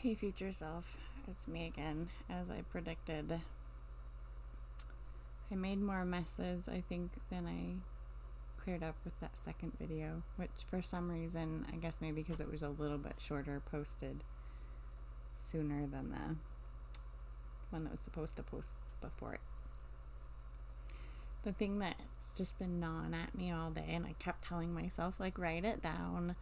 Hey future self, it's me again. As I predicted, I made more messes, I think, than I cleared up with that second video, which for some reason, I guess maybe because it was a little bit shorter, posted sooner than the one that was supposed to post before it. The thing that's just been gnawing at me all day, and I kept telling myself, like, write it down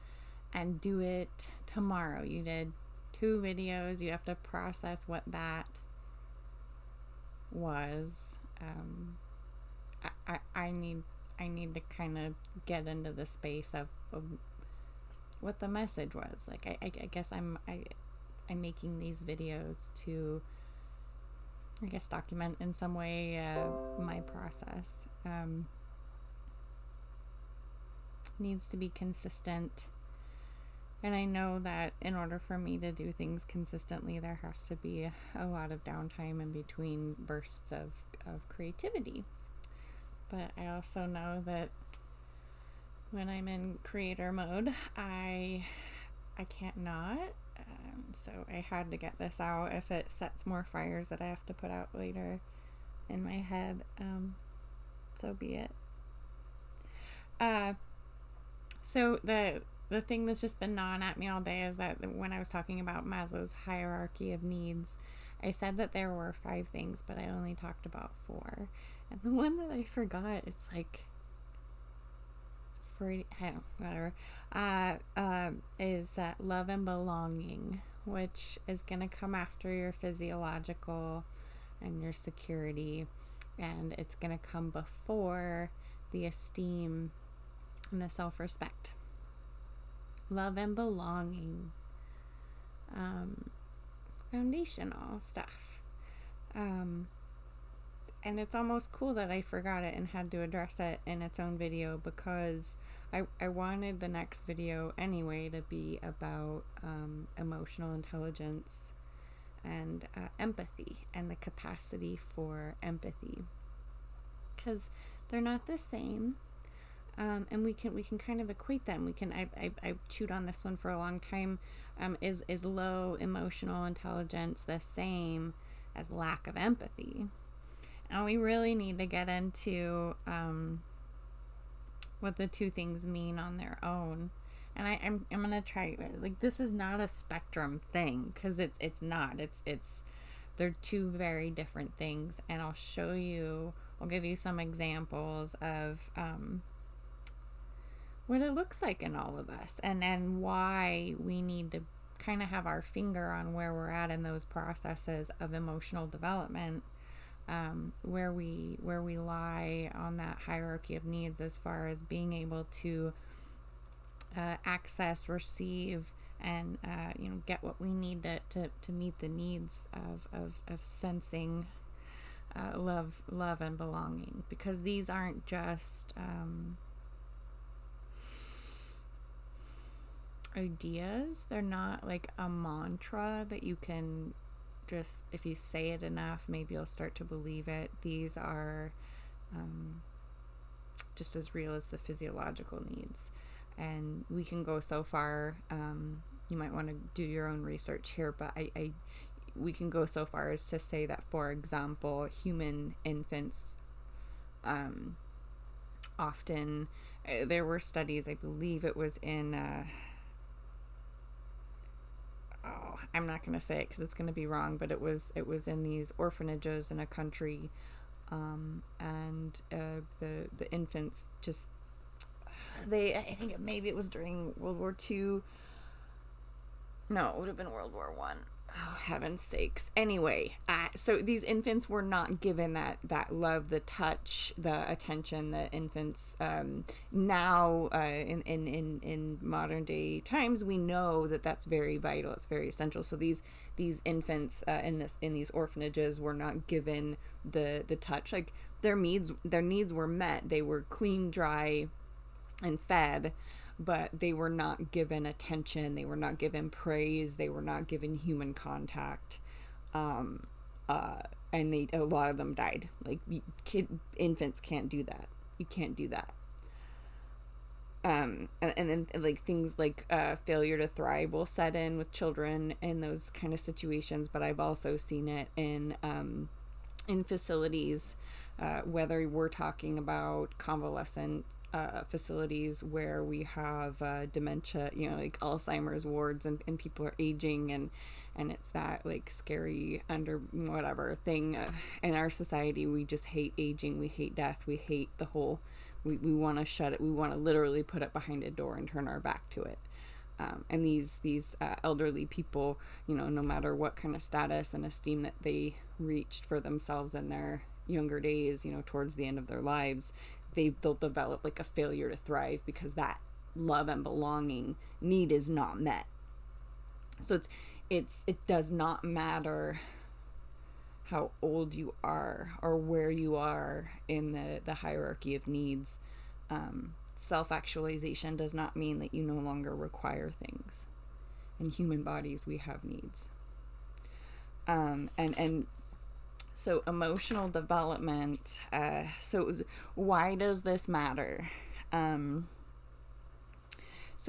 and do it tomorrow. You did 2 videos, you have to process what that was. I need to kind of get into the space of what the message was. Like, I guess I'm making these videos to, I guess, document in some way my process. Needs to be consistent. And I know that in order for me to do things consistently, there has to be a lot of downtime in between bursts of creativity. But I also know that when I'm in creator mode, I can't not. So I had to get this out. If it sets more fires that I have to put out later in my head, so be it. So the thing that's just been gnawing at me all day is that when I was talking about Maslow's hierarchy of needs, I said that there were 5 things, but I only talked about 4. And the one that I forgot, it's like, whatever, is love and belonging, which is going to come after your physiological and your security. And it's going to come before the esteem and the self-respect. Love and belonging, foundational stuff, and it's almost cool that I forgot it and had to address it in its own video, because I wanted the next video anyway to be about emotional intelligence and empathy and the capacity for empathy, because they're not the same. And we can kind of equate them. I chewed on this one for a long time. Is low emotional intelligence the same as lack of empathy? And we really need to get into what the 2 things mean on their own. And I'm gonna try, like, this is not a spectrum thing, because it's not. They're 2 very different things, and I'll give you some examples of what it looks like in all of us, and why we need to kind of have our finger on where we're at in those processes of emotional development, where we lie on that hierarchy of needs as far as being able to access, receive, and get what we need to meet the needs of sensing love and belonging, because these aren't just ideas. They're not like a mantra that you can just, if you say it enough, maybe you'll start to believe it. These are just as real as the physiological needs, and we can go so far. You might want to do your own research here, but we can go so far as to say that, for example, human infants often, there were studies, I believe it was in I'm not going to say it because it's going to be wrong, but it was in these orphanages in a country, and the infants just, I think maybe it was during World War II. No, it would have been World War I. Oh, heaven's sakes. Anyway, so these infants were not given that love, the touch, the attention that infants now in modern day times, we know that that's very vital. It's very essential. So these infants in these orphanages were not given the touch. Like, their needs were met. They were clean, dry, and fed, but they were not given attention, they were not given praise, they were not given human contact, and a lot of them died. Like, infants can't do that. You can't do that. And then like things like failure to thrive will set in with children in those kind of situations. But I've also seen it in facilities, whether we're talking about convalescent facilities where we have dementia, like Alzheimer's wards, and people are aging, and it's that like scary under whatever thing in our society. We just hate aging, we hate death, we hate the whole, we want to shut it, we want to literally put it behind a door and turn our back to it. And these elderly people, no matter what kind of status and esteem that they reached for themselves in their younger days, towards the end of their lives, they'll develop like a failure to thrive because that love and belonging need is not met. So it does not matter how old you are or where you are in the hierarchy of needs. Self-actualization does not mean that you no longer require things. In human bodies, we have needs. And so emotional development, so why does this matter? So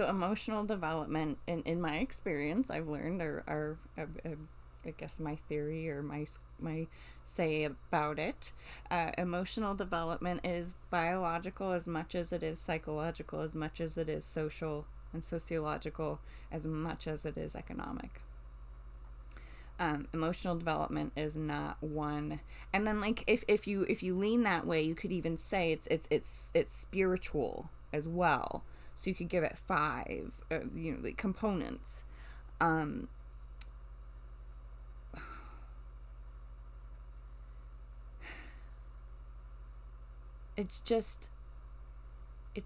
emotional development, in my experience, I've learned, or I guess my theory or my say about it, emotional development is biological as much as it is psychological, as much as it is social and sociological, as much as it is economic. Emotional development is not one, and then like if you lean that way, you could even say it's spiritual as well. So you could give it 5, like components. It's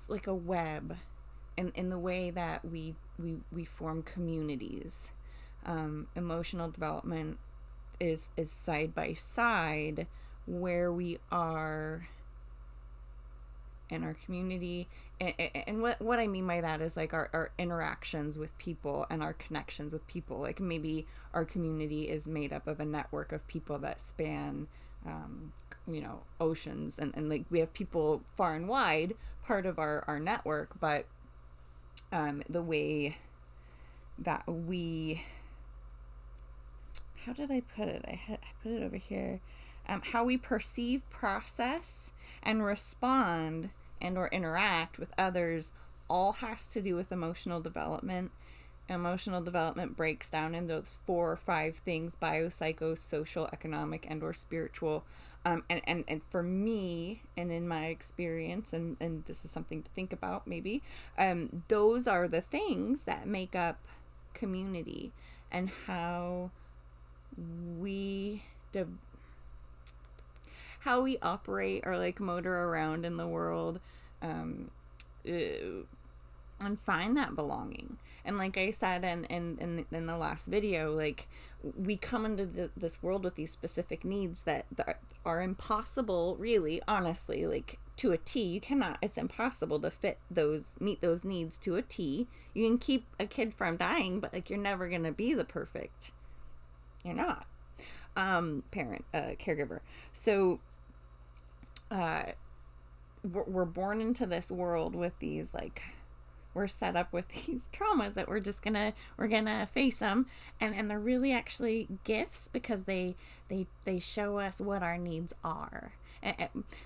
like a web, in the way that we form communities. Emotional development is side by side where we are in our community, and what I mean by that is like our interactions with people and our connections with people. Like maybe our community is made up of a network of people that span oceans, and like we have people far and wide part of our network, but the way that we, how did I put it? I put it over here. How we perceive, process, and respond and or interact with others all has to do with emotional development. Emotional development breaks down in those 4 or 5 things: bio, psycho, social, economic, and or spiritual. And for me, and in my experience, and this is something to think about maybe, those are the things that make up community, and how we operate or like motor around in the world, and find that belonging. And like I said in the last video, like we come into this world with these specific needs that are impossible, really, honestly, like to a T. You cannot, it's impossible to meet those needs to a T. You can keep a kid from dying, but like you're never gonna be the perfect, you're not, parent, caregiver. So we're born into this world with these, like, we're set up with these traumas that we're gonna face them, and they're really actually gifts, because they show us what our needs are.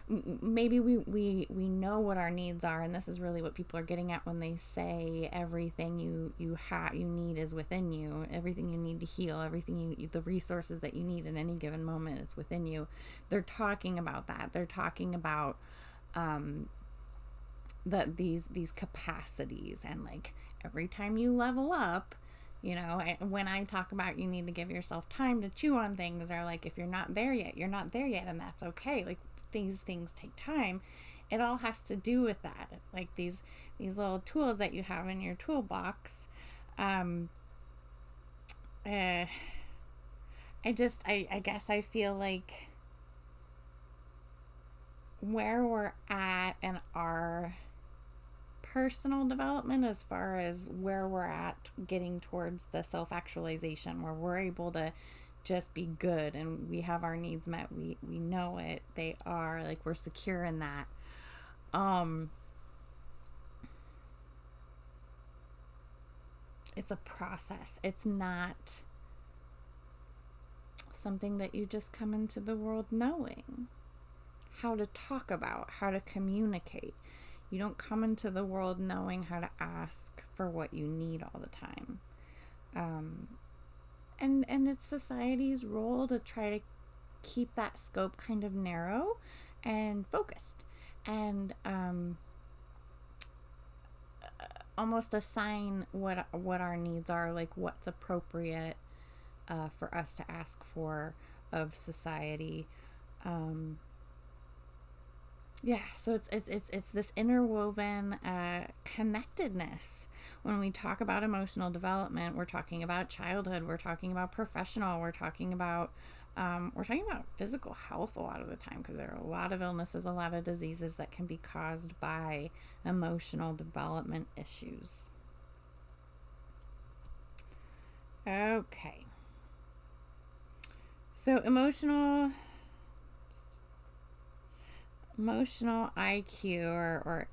Maybe we know what our needs are, and this is really what people are getting at when they say everything you need is within you, everything you need to heal, everything the resources that you need in any given moment, it's within you. They're talking about that. They're talking about these capacities, and like every time you level up, when I talk about you need to give yourself time to chew on things, or like if you're not there yet, you're not there yet, and that's okay. Like these things take time. It all has to do with that. It's like these little tools that you have in your toolbox. I guess I feel like where we're at in our personal development, as far as where we're at getting towards the self-actualization, where we're able to just be good and we have our needs met, we know it, they are, like, we're secure in that. it's a process. It's not something that you just come into the world knowing how to talk about, how to communicate. You don't come into the world knowing how to ask for what you need all the time. And it's society's role to try to keep that scope kind of narrow and focused, and almost assign what our needs are, like what's appropriate for us to ask for of society. So it's this interwoven connectedness. When we talk about emotional development, we're talking about childhood, we're talking about professional, we're talking about physical health a lot of the time, because there are a lot of illnesses, a lot of diseases that can be caused by emotional development issues. Okay. So emotional IQ or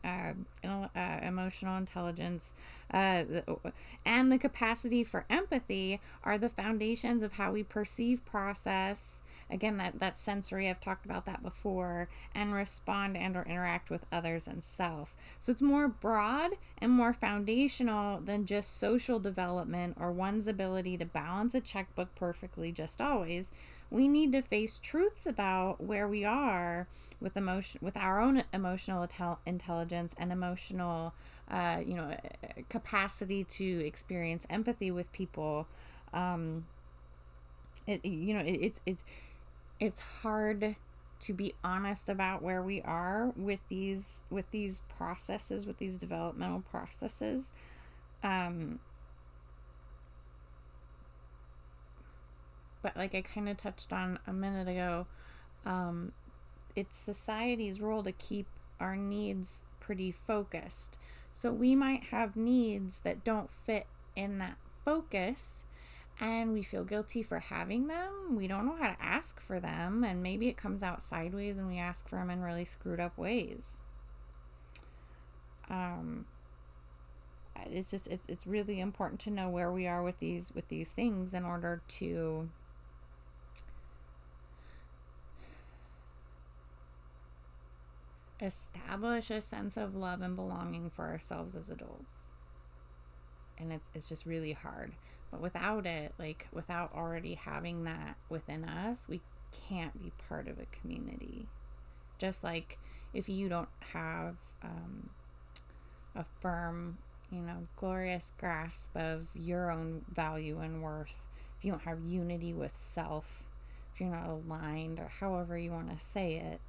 emotional intelligence and the capacity for empathy are the foundations of how we perceive, process, again, that sensory, I've talked about that before, and respond and or interact with others and self. So it's more broad and more foundational than just social development or one's ability to balance a checkbook perfectly just always. We need to face truths about where we are with our own emotional intelligence and emotional capacity to experience empathy with people. It's hard to be honest about where we are with these processes, with these developmental processes. But like I kind of touched on a minute ago, it's society's role to keep our needs pretty focused. So we might have needs that don't fit in that focus, and we feel guilty for having them. We don't know how to ask for them, and maybe it comes out sideways and we ask for them in really screwed up ways. It's really important to know where we are with these things in order to establish a sense of love and belonging for ourselves as adults. And it's just really hard. But without it, like without already having that within us, we can't be part of a community. Just like if you don't have a firm, glorious grasp of your own value and worth, if you don't have unity with self, if you're not aligned, or however you want to say it,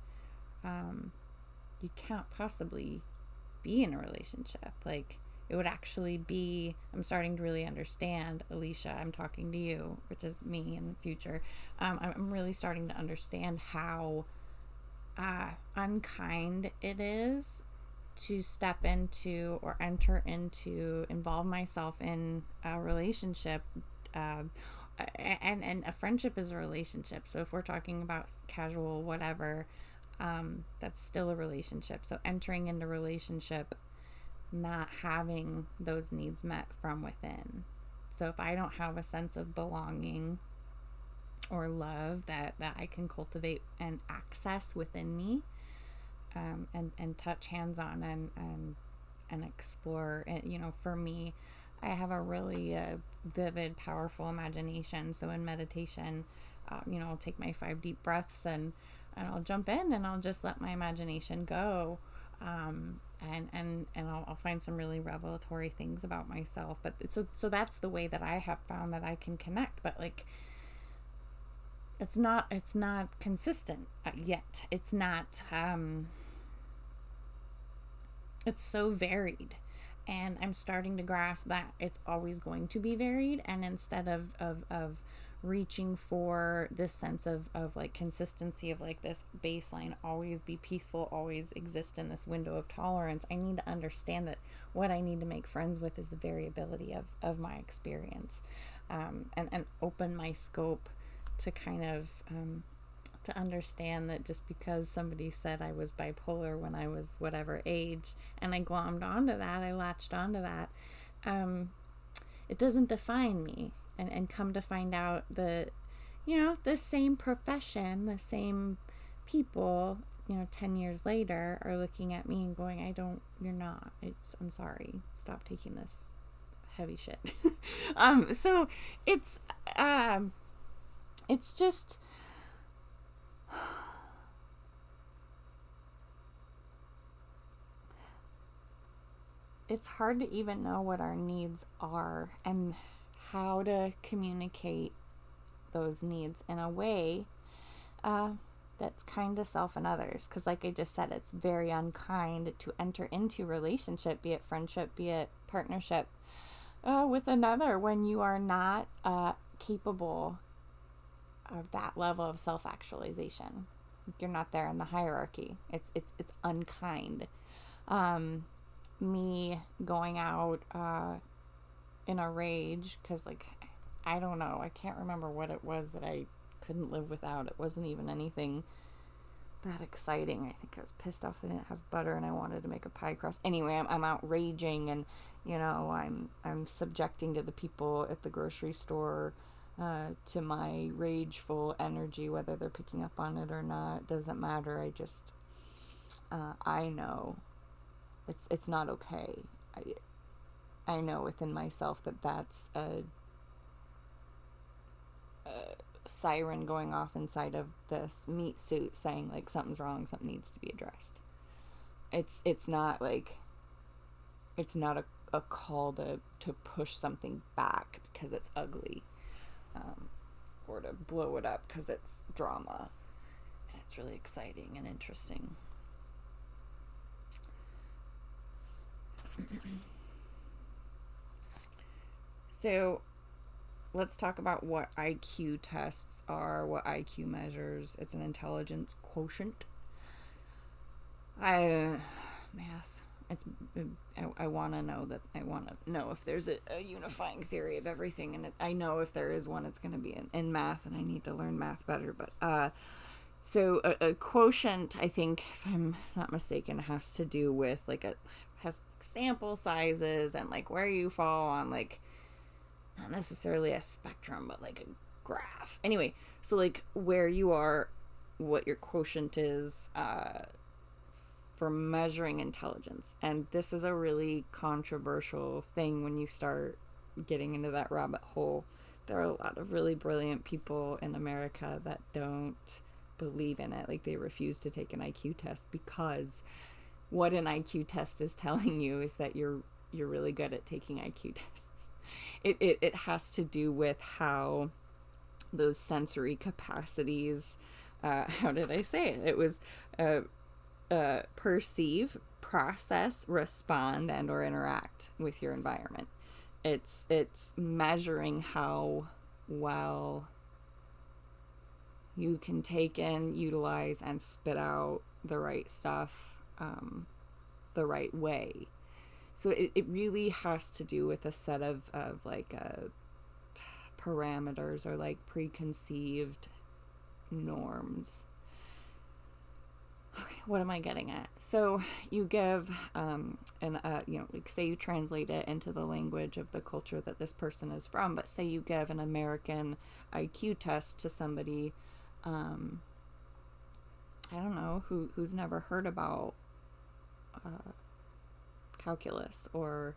you can't possibly be in a relationship. Like, it would actually be, I'm starting to really understand, Alicia, I'm talking to you, which is me in the future. I'm really starting to understand how unkind it is to step into or involve myself in a relationship. And a friendship is a relationship. So if we're talking about casual, whatever, that's still a relationship. So entering into relationship, not having those needs met from within. So if I don't have a sense of belonging or love that I can cultivate and access within me, and touch hands on and explore, and for me, I have a really vivid, powerful imagination. So in meditation, I'll take my 5 deep breaths and I'll jump in and I'll just let my imagination go. And I'll find some really revelatory things about myself. But so that's the way that I have found that I can connect. But like, it's not consistent yet. It's not. It's so varied, and I'm starting to grasp that it's always going to be varied. And instead of reaching for this sense of like consistency, of like this baseline, always be peaceful, always exist in this window of tolerance, I need to understand that what I need to make friends with is the variability of my experience, and open my scope to kind of to understand that just because somebody said I was bipolar when I was whatever age, and I glommed onto that, I latched onto that, it doesn't define me. And come to find out that, the same profession, the same people, 10 years later are looking at me and going, you're not, I'm sorry, stop taking this heavy shit. So it's just, it's hard to even know what our needs are and how to communicate those needs in a way that's kind to self and others. Because like I just said, it's very unkind to enter into relationship, be it friendship, be it partnership, with another when you are not capable of that level of self-actualization. You're not there in the hierarchy. It's unkind. Me going out in a rage because, like, I don't know, I can't remember what it was that I couldn't live without. It wasn't even anything that exciting. I think I was pissed off they didn't have butter and I wanted to make a pie crust. Anyway, I'm out raging, and I'm subjecting to the people at the grocery store to my rageful energy, whether they're picking up on it or not. Doesn't matter. I just I know it's not okay. I know within myself that that's a siren going off inside of this meat suit saying, like, something's wrong, something needs to be addressed. It's not like, it's not a call to push something back because it's ugly, or to blow it up because it's drama. It's really exciting and interesting. So let's talk about what IQ tests are, what IQ measures. It's an intelligence quotient. Math. I want to know that. I want to know if there's a unifying theory of everything, and I know if there is one, it's going to be in math, and I need to learn math better. But so a quotient, I think, if I'm not mistaken, has to do with has sample sizes and like where you fall on, like, not necessarily a spectrum, but like a graph. Anyway, so like where you are, what your quotient is for measuring intelligence. And this is a really controversial thing when you start getting into that rabbit hole. There are a lot of really brilliant people in America that don't believe in it. Like, they refuse to take an IQ test because what an IQ test is telling you is that you're really good at taking IQ tests. It has to do with how those sensory capacities, how did I say it? It was perceive, process, respond, and or interact with your environment. It's measuring how well you can take in, utilize, and spit out the right stuff the right way. So it really has to do with a set of like parameters, or like preconceived norms. Okay, what am I getting at? So you give like, say you translate it into the language of the culture that this person is from, but say you give an American IQ test to somebody, I don't know, who's never heard about calculus or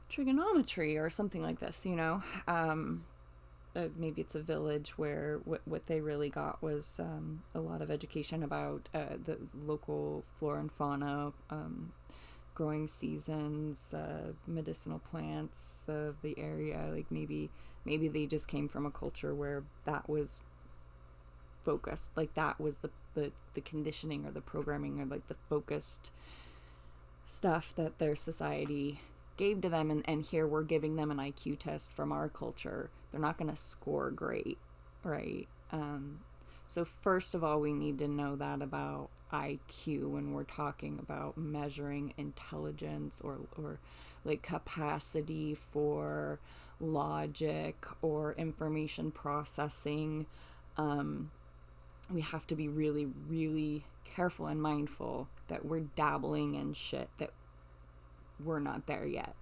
trigonometry or something like this, maybe it's a village where what they really got was a lot of education about the local flora and fauna, growing seasons, medicinal plants of the area. Like maybe they just came from a culture where that was focused, like that was the conditioning or the programming or like the focused stuff that their society gave to them, and here we're giving them an IQ test from our culture. They're not going to score great, right? So first of all, we need to know that about IQ when we're talking about measuring intelligence or like capacity for logic or information processing. We have to be really, really careful and mindful that we're dabbling in shit that we're not there yet.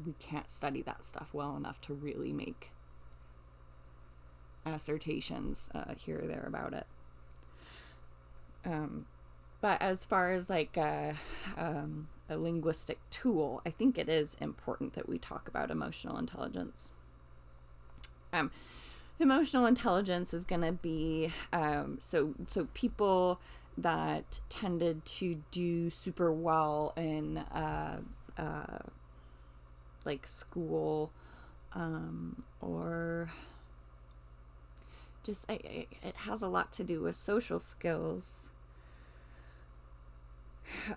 we can't study that stuff well enough to really make assertions here or there about it. But as far as like a linguistic tool, I think it is important that we talk about emotional intelligence. Emotional intelligence is going to be so people that tended to do super well in like school, or just it has a lot to do with social skills.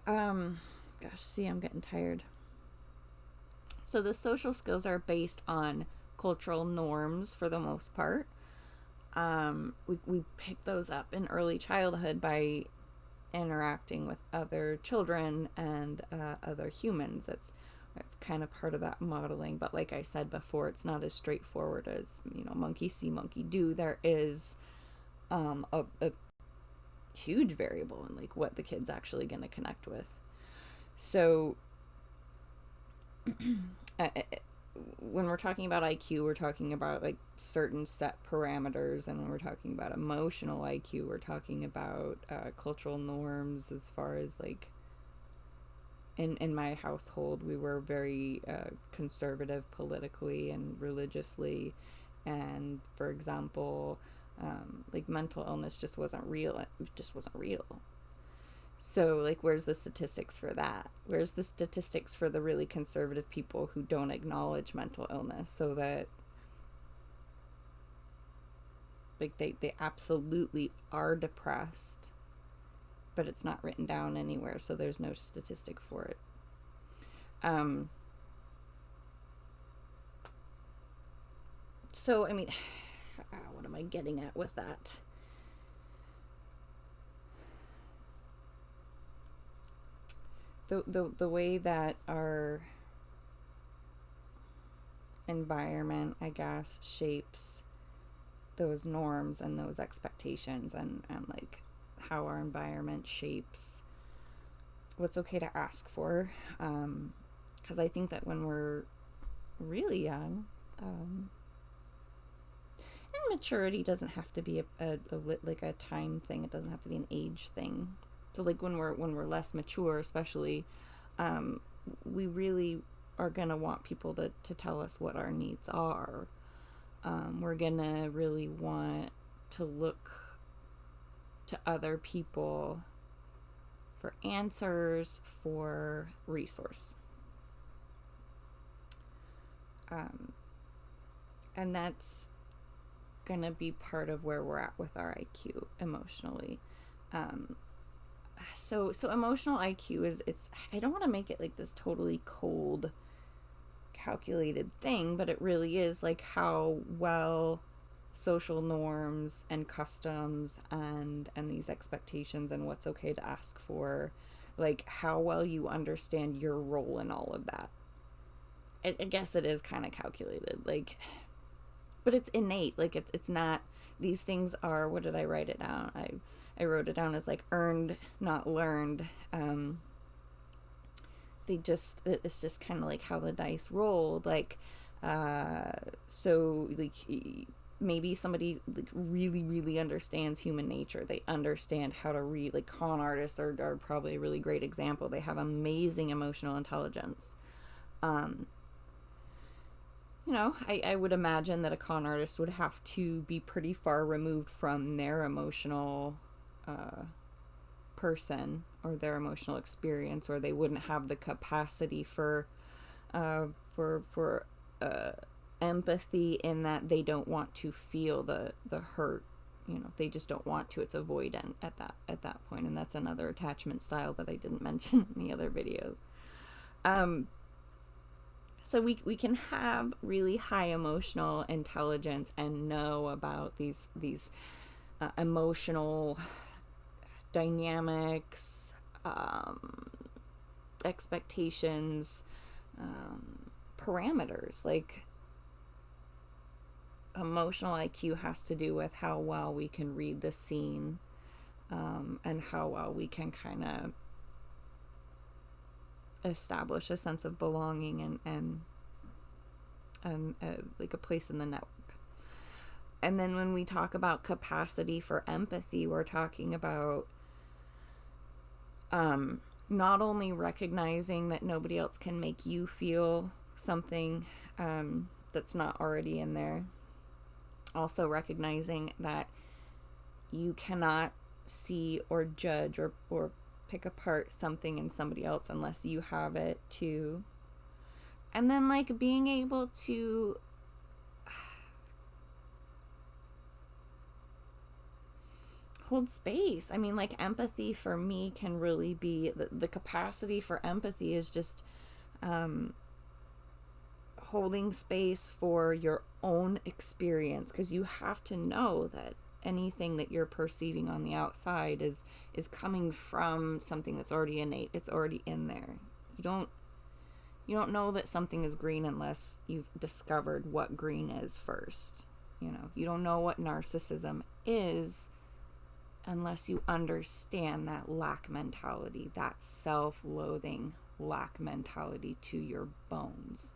Gosh, see, I'm getting tired. So the social skills are based on cultural norms for the most part. We pick those up in early childhood by interacting with other children and other humans. It's kind of part of that modeling, but like I said before, it's not as straightforward as, monkey see, monkey do. There is a huge variable in like what the kid's actually going to connect with. So when we're talking about IQ, we're talking about like certain set parameters, and when we're talking about emotional IQ, we're talking about cultural norms. As far as like in my household, we were very conservative politically and religiously, and for example, like mental illness just wasn't real. It just wasn't real. So, like, where's the statistics for that? Where's the statistics for the really conservative people who don't acknowledge mental illness, so that, like, they absolutely are depressed, but it's not written down anywhere, so there's no statistic for it. So, I mean, what am I getting at with that? The way that our environment, I guess, shapes those norms and those expectations, and like how our environment shapes what's okay to ask for. Because I think that when we're really young, and maturity doesn't have to be like a time thing. It doesn't have to be an age thing. So like when we're less mature, especially, we really are gonna want people to tell us what our needs are. We're gonna really want to look to other people for answers, for resource. And that's gonna be part of where we're at with our IQ emotionally. So emotional IQ it's I don't want to make it like this totally cold, calculated thing, but it really is like how well social norms and customs and these expectations and what's okay to ask for, like how well you understand your role in all of that. I guess it is kind of calculated, like, but it's innate. Like it's not, these things are, what did I write it down? I wrote it down as like earned, not learned. It's just kind of like how the dice rolled. Like, so like maybe somebody like really, really understands human nature. They understand how to read, like con artists are probably a really great example. They have amazing emotional intelligence. I would imagine that a con artist would have to be pretty far removed from their emotional person or their emotional experience, or they wouldn't have the capacity for empathy, in that they don't want to feel the hurt. They just don't want to. It's avoidant at that point, and that's another attachment style that I didn't mention in the other videos. So we can have really high emotional intelligence and know about these emotional dynamics, expectations, parameters. Like emotional IQ has to do with how well we can read the scene, and how well we can kind of establish a sense of belonging and like a place in the network. And then when we talk about capacity for empathy, we're talking about not only recognizing that nobody else can make you feel something that's not already in there, also recognizing that you cannot see or judge or pick apart something in somebody else unless you have it too. And then like being able to hold space. I mean, like empathy for me can really be the capacity for empathy is just holding space for your own experience, because you have to know that anything that you're perceiving on the outside is coming from something that's already innate. It's already in there. You don't know that something is green unless you've discovered what green is first. You don't know what narcissism is unless you understand that lack mentality, that self-loathing lack mentality to your bones.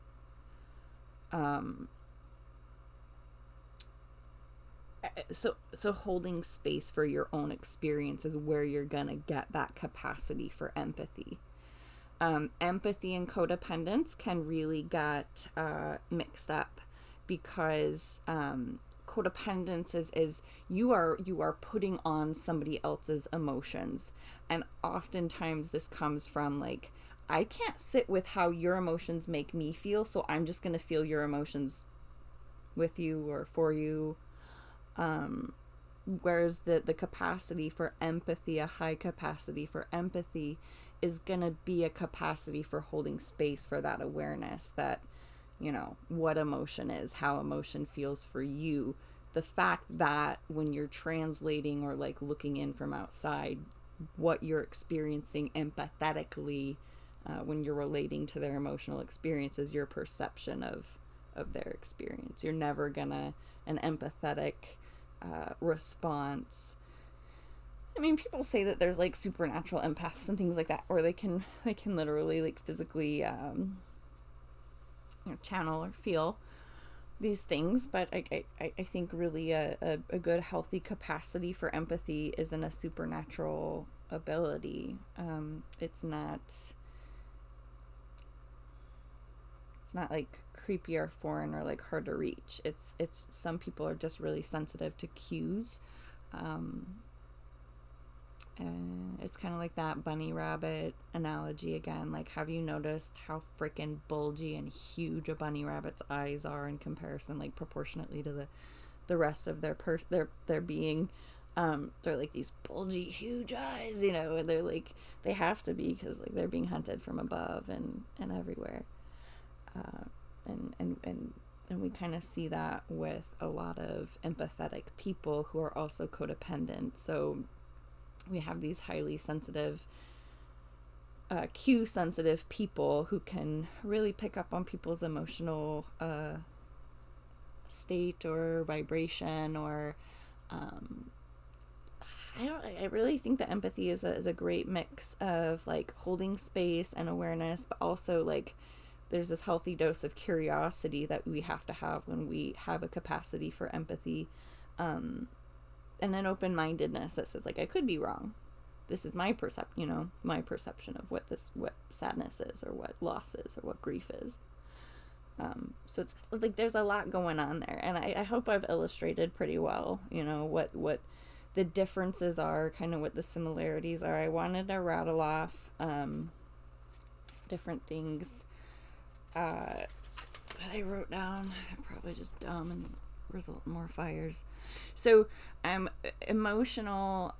So holding space for your own experience is where you're gonna get that capacity for empathy. Empathy and codependence can really get mixed up, because codependence is you are putting on somebody else's emotions, and oftentimes this comes from like, I can't sit with how your emotions make me feel, so I'm just gonna feel your emotions with you or for you. Whereas the capacity for empathy, a high capacity for empathy, is gonna be a capacity for holding space for that awareness that, what emotion is, how emotion feels for you. The fact that when you're translating or like looking in from outside, what you're experiencing empathetically when you're relating to their emotional experience is your perception of their experience. You're never gonna an empathetic response. I mean, people say that there's like supernatural empaths and things like that, or they can literally like physically channel or feel these things. But I think really a good healthy capacity for empathy isn't a supernatural ability. It's not like creepy or foreign or like hard to reach. It's some people are just really sensitive to cues. And it's kind of like that bunny rabbit analogy again. Like, have you noticed how freaking bulgy and huge a bunny rabbit's eyes are in comparison, like proportionately to the rest of their being? They're like these bulgy huge eyes, and they're like, they have to be, because like they're being hunted from above and everywhere. And we kind of see that with a lot of empathetic people who are also codependent. So we have these highly sensitive, cue sensitive people who can really pick up on people's emotional state or vibration, or I really think that empathy is a great mix of like holding space and awareness, but also like there's this healthy dose of curiosity that we have to have when we have a capacity for empathy, and an open-mindedness that says like, I could be wrong. This is my my perception of what sadness is, or what loss is, or what grief is. So it's like there's a lot going on there, and I hope I've illustrated pretty well, what the differences are, kind of what the similarities are. I wanted to rattle off different things that I wrote down. I'm probably just dumb and result in more fires. So emotional,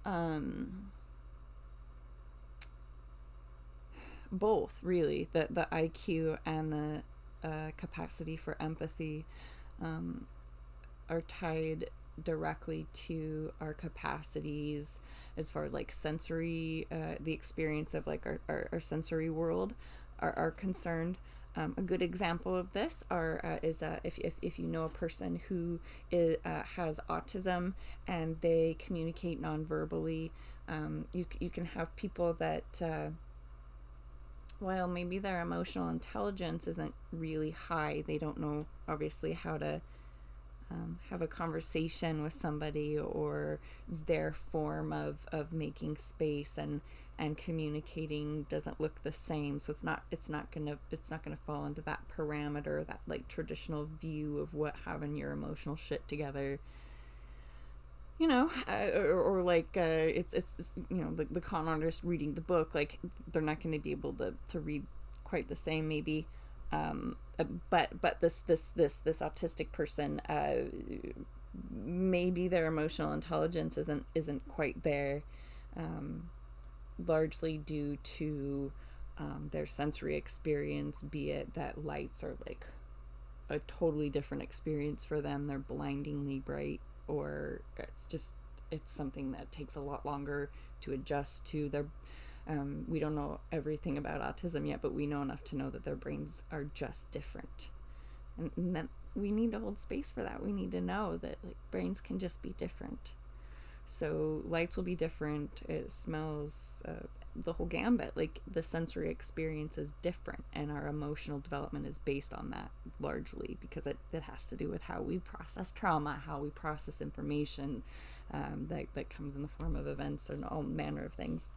both really, the IQ and the capacity for empathy are tied directly to our capacities as far as like sensory, the experience of like our sensory world are concerned. A good example of this is if you know a person who has autism and they communicate non-verbally, you can have people that while maybe their emotional intelligence isn't really high, they don't know obviously how to have a conversation with somebody, or their form of making space and communicating doesn't look the same. So it's not gonna fall into that parameter, that like traditional view of what having your emotional shit together, or like it's the con artist reading the book, like they're not going to be able to read quite the same maybe, but this autistic person, maybe their emotional intelligence isn't quite there, largely due to their sensory experience, be it that lights are like a totally different experience for them, they're blindingly bright, or it's something that takes a lot longer to adjust to. Their we don't know everything about autism yet, but we know enough to know that their brains are just different, and that we need to hold space for that. We need to know that like brains can just be different. So lights will be different, it smells, the whole gambit, like the sensory experience is different, and our emotional development is based on that largely, because it has to do with how we process trauma, how we process information, that comes in the form of events and all manner of things.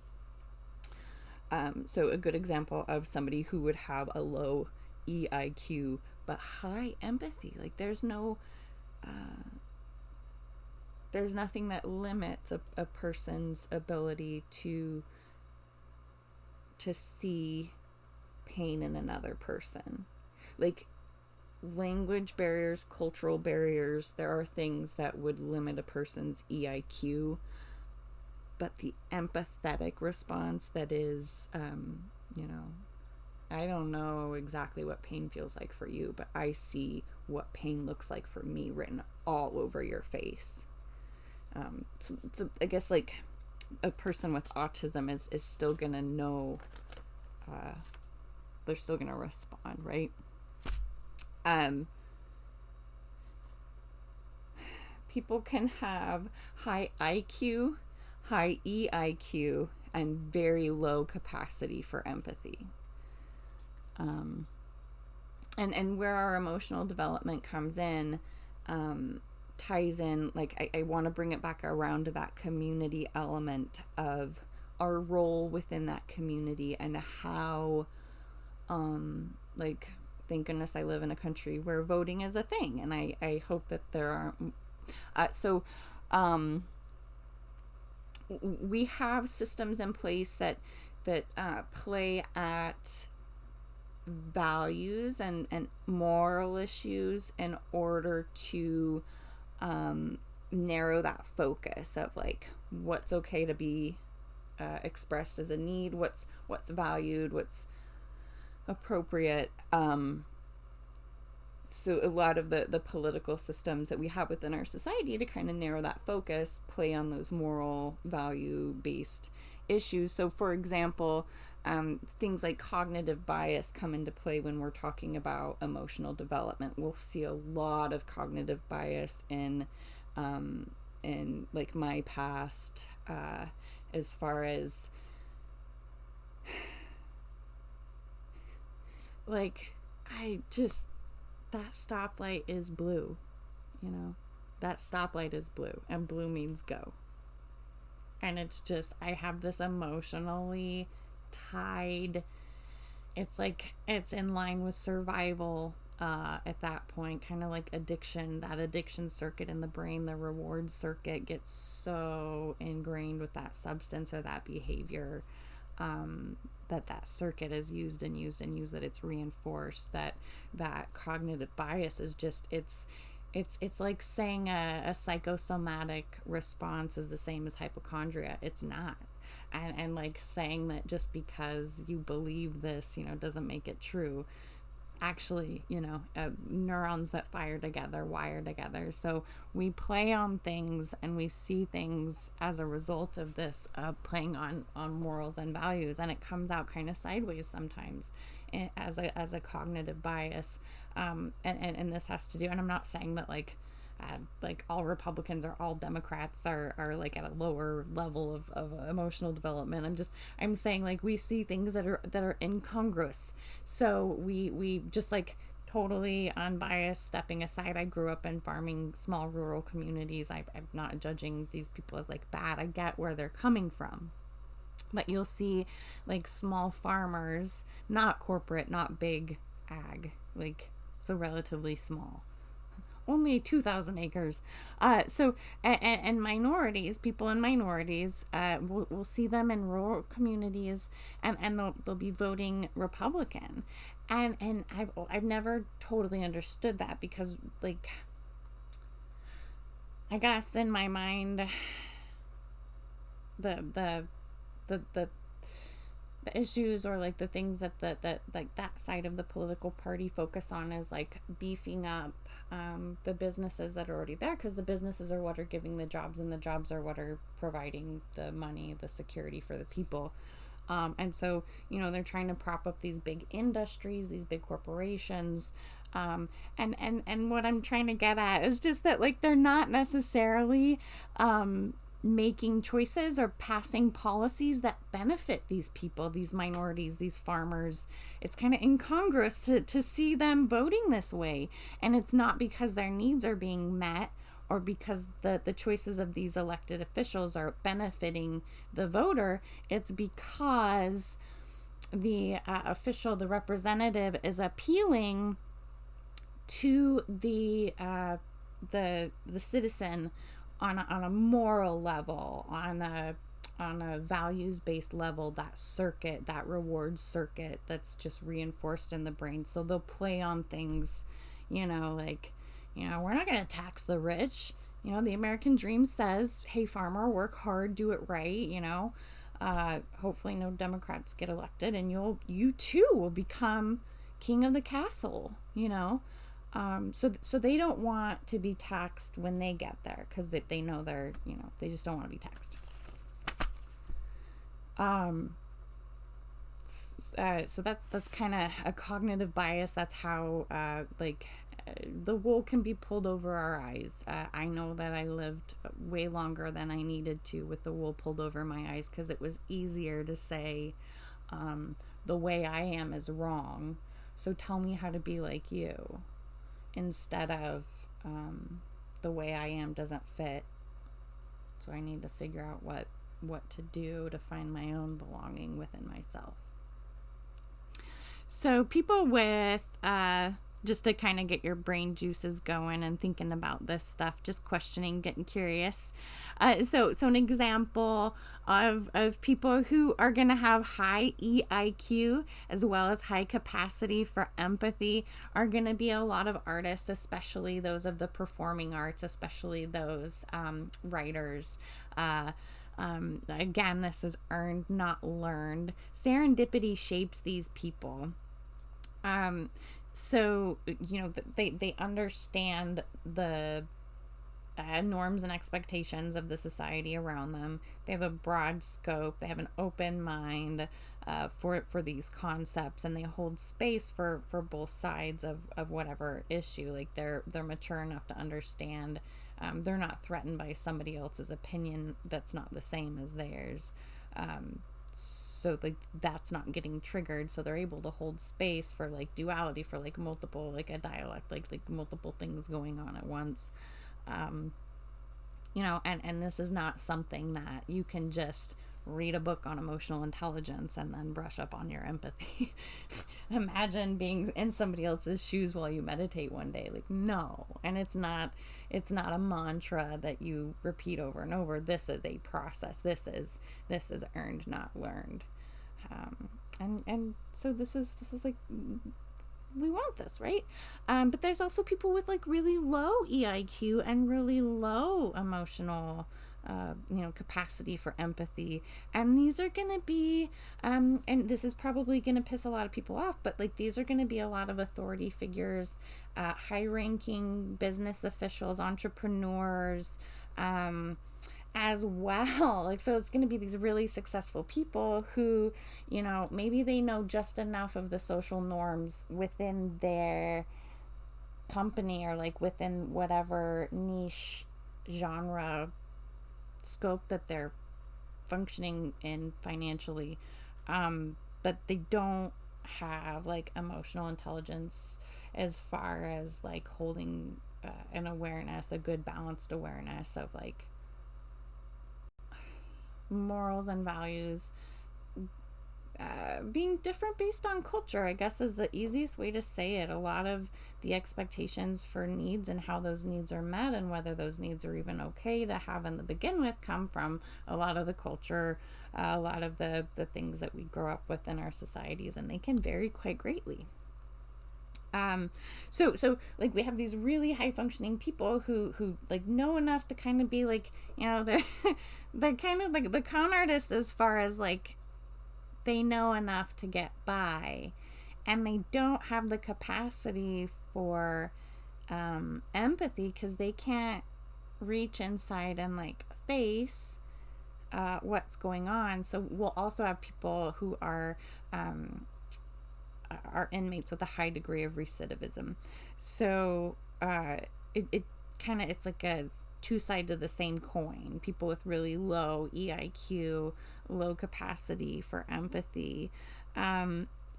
So a good example of somebody who would have a low EIQ but high empathy, like there's nothing that limits a person's ability to see pain in another person. Like language barriers, cultural barriers, there are things that would limit a person's EIQ, but the empathetic response that is, I don't know exactly what pain feels like for you, but I see what pain looks like for me written all over your face. So I guess like a person with autism is still gonna know, they're still gonna respond, right? People can have high IQ, high EIQ, and very low capacity for empathy. And where our emotional development comes in, ties in, like I want to bring it back around to that community element of our role within that community, and how like thank goodness I live in a country where voting is a thing, and I hope that there aren't we have systems in place that play at values and moral issues in order to narrow that focus of like what's okay to be expressed as a need, what's valued, what's appropriate. So a lot of the political systems that we have within our society to kind of narrow that focus play on those moral value based issues. So for example, things like cognitive bias come into play when we're talking about emotional development. We'll see a lot of cognitive bias in like my past, as far as like that stoplight is blue, that stoplight is blue, and blue means go. And it's just, I have this emotionally tied, it's like it's in line with survival at that point, kind of like addiction. That addiction circuit in the brain, the reward circuit, gets so ingrained with that substance or that behavior, that circuit is used and used and used, that it's reinforced, that cognitive bias is just, it's like saying a psychosomatic response is the same as hypochondria. It's not. And like saying that just because you believe this, doesn't make it true. Actually, neurons that fire together wire together. So we play on things and we see things as a result of this playing on morals and values, and it comes out kind of sideways sometimes as a cognitive bias. And this has to do, and I'm not saying that like like all Republicans or all Democrats are like at a lower level of emotional development. I'm saying like we see things that are incongruous. So we just like totally unbiased, stepping aside. I grew up in farming, small rural communities. I'm not judging these people as like bad. I get where they're coming from. But you'll see like small farmers, not corporate, not big ag, like so relatively small, only 2,000 acres. And minorities, people in minorities, we'll see them in rural communities, and they'll be voting Republican. And I've never totally understood that, because like, I guess in my mind, the issues, or like the things that like that side of the political party focus on, is like beefing up the businesses that are already there, because the businesses are what are giving the jobs, and the jobs are what are providing the money, the security for the people. And so, they're trying to prop up these big industries, these big corporations. And what I'm trying to get at is just that, like, they're not necessarily making choices or passing policies that benefit these people, these minorities, these farmers. It's kind of incongruous to see them voting this way. And it's not because their needs are being met, or because the choices of these elected officials are benefiting the voter. It's because the official, the representative, is appealing to the citizen on a moral level, on a values-based level, that circuit, that reward circuit that's just reinforced in the brain. So they'll play on things, like, we're not going to tax the rich. The American dream says, hey, farmer, work hard, do it right. Hopefully no Democrats get elected, and you too will become king of the castle, So they don't want to be taxed when they get there, because they know they're, they just don't want to be taxed. So that's kind of a cognitive bias. That's how the wool can be pulled over our eyes. I know that I lived way longer than I needed to with the wool pulled over my eyes, because it was easier to say, the way I am is wrong, so tell me how to be like you, instead of the way I am doesn't fit, so I need to figure out what to do to find my own belonging within myself. So people with just to kind of get your brain juices going and thinking about this stuff, just questioning, getting curious. So an example of people who are going to have high EIQ as well as high capacity for empathy are going to be a lot of artists, especially those of the performing arts, especially those writers. Again, this is earned, not learned. Serendipity shapes these people. So, they understand the norms and expectations of the society around them. They have a broad scope. They have an open mind for these concepts, and they hold space for both sides of whatever issue. Like they're mature enough to understand. They're not threatened by somebody else's opinion that's not the same as theirs. So like that's not getting triggered, so they're able to hold space for like duality, for like multiple, like a dialect, like multiple things going on at once. And this is not something that you can just read a book on emotional intelligence and then brush up on your empathy. Imagine being in somebody else's shoes while you meditate one day. Like, no. And it's not a mantra that you repeat over and over. This is a process. This is earned, not learned. And so this is like, we want this, right? But there's also people with like really low EIQ and really low emotional capacity for empathy, and these are going to be and this is probably going to piss a lot of people off, but like these are going to be a lot of authority figures, high-ranking business officials, entrepreneurs, as well. Like, so it's going to be these really successful people who, maybe they know just enough of the social norms within their company or like within whatever niche genre scope that they're functioning in financially, but they don't have like emotional intelligence as far as like holding an awareness, a good balanced awareness of like morals and values, being different based on culture, I guess, is the easiest way to say it. A lot of the expectations for needs and how those needs are met and whether those needs are even okay to have in the begin with come from a lot of the culture, a lot of the things that we grow up with in our societies, and they can vary quite greatly. So like we have these really high functioning people who like know enough to kind of be like, you know, they're kind of like the con artist as far as like they know enough to get by, and they don't have the capacity for empathy because they can't reach inside and like face what's going on. So we'll also have people who are inmates with a high degree of recidivism. So it kind of, it's like a two sides of the same coin. People with really low EIQ, low capacity for empathy.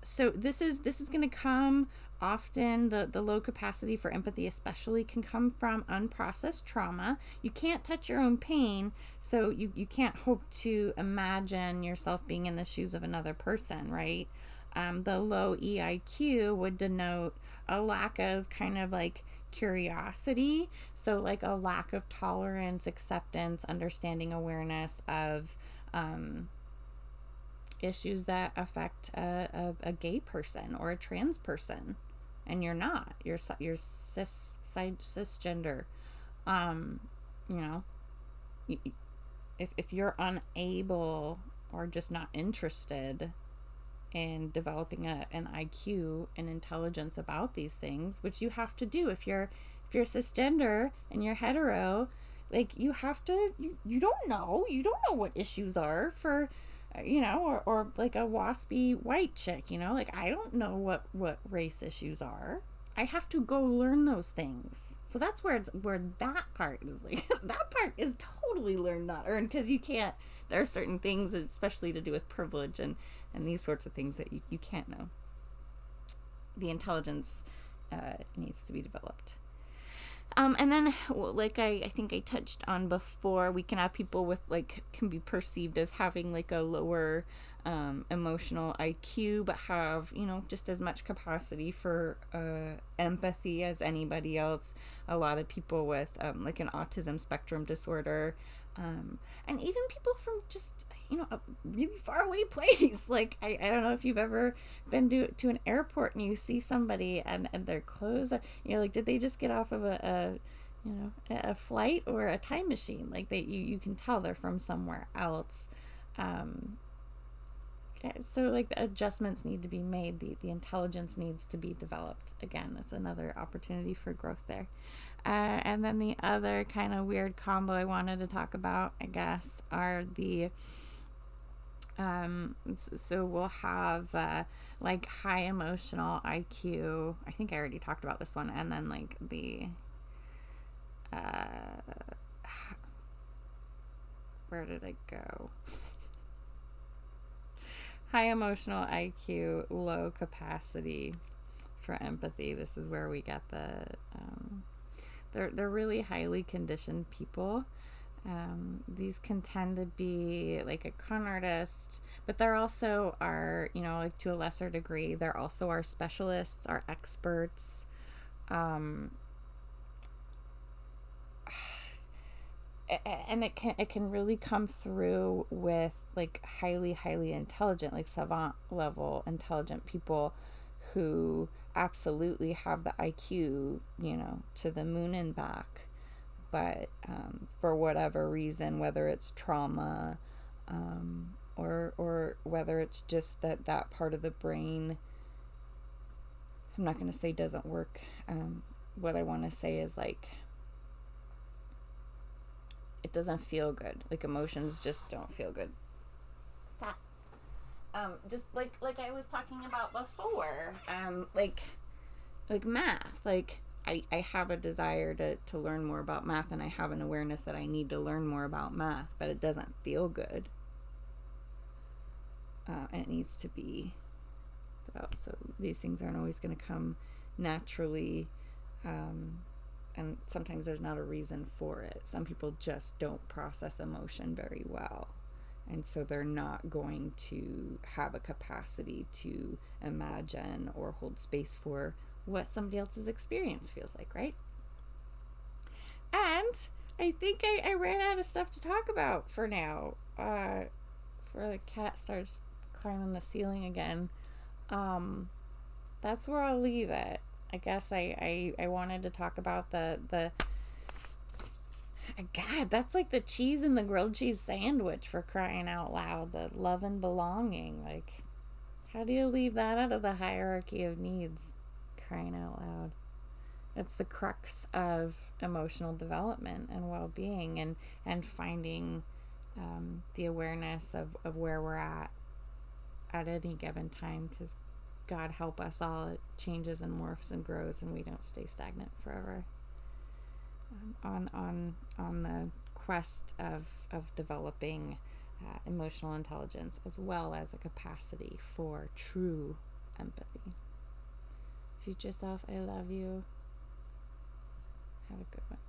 So this is going to come often. The low capacity for empathy especially can come from unprocessed trauma. You can't touch your own pain, so you can't hope to imagine yourself being in the shoes of another person, right? The low EIQ would denote a lack of kind of like curiosity, so like a lack of tolerance, acceptance, understanding, awareness of issues that affect a gay person or a trans person, and you're not, you're cisgender. You know, if you're unable or just not interested in developing an IQ and intelligence about these things, which you have to do if you're cisgender and you're hetero, like you have to, you don't know what issues are for, you know, or like a waspy white chick, you know, like I don't know what race issues are. I have to go learn those things. So that's where that part is like that part is totally learn not earned, because you can't, there are certain things, especially to do with privilege and these sorts of things, that you can't know. The intelligence needs to be developed. And then, like I think I touched on before, we can have people with like, can be perceived as having like a lower emotional IQ, but have, you know, just as much capacity for empathy as anybody else. A lot of people with like an autism spectrum disorder, and even people from just, you know, a really far away place. Like I don't know if you've ever been to an airport and you see somebody and their clothes are, you know, like, did they just get off of a you know, a flight or a time machine? Like you can tell they're from somewhere else. So like the adjustments need to be made, the intelligence needs to be developed. Again, that's another opportunity for growth there. And then the other kind of weird combo I wanted to talk about, I guess, are the so we'll have like high emotional IQ. I think I already talked about this one. And then like the where did I go? High emotional IQ, low capacity for empathy. This is where we get the they're really highly conditioned people. These can tend to be like a con artist, but there also are, you know, like to a lesser degree, there also are specialists, are experts. And it can really come through with like highly intelligent, like savant level intelligent people who absolutely have the IQ, you know, to the moon and back, but for whatever reason, whether it's trauma, or whether it's just that part of the brain, I'm not going to say doesn't work. What I want to say is like, it doesn't feel good. Like emotions just don't feel good. Stop. Just like I was talking about before, like math. Like I have a desire to learn more about math, and I have an awareness that I need to learn more about math, but it doesn't feel good. And it needs to be developed. So these things aren't always going to come naturally. And sometimes there's not a reason for it. Some people just don't process emotion very well. And so they're not going to have a capacity to imagine or hold space for what somebody else's experience feels like, right? And I think I ran out of stuff to talk about for now. Before the cat starts climbing the ceiling again. That's where I'll leave it. I guess I wanted to talk about the God, that's like the cheese in the grilled cheese sandwich, for crying out loud. The love and belonging. Like, how do you leave that out of the hierarchy of needs? Crying out loud. It's the crux of emotional development and well-being, and finding the awareness of where we're at any given time, because God help us all, it changes and morphs and grows, and we don't stay stagnant forever. On the quest of developing emotional intelligence, as well as a capacity for true empathy. Future self, I love you. Have a good one.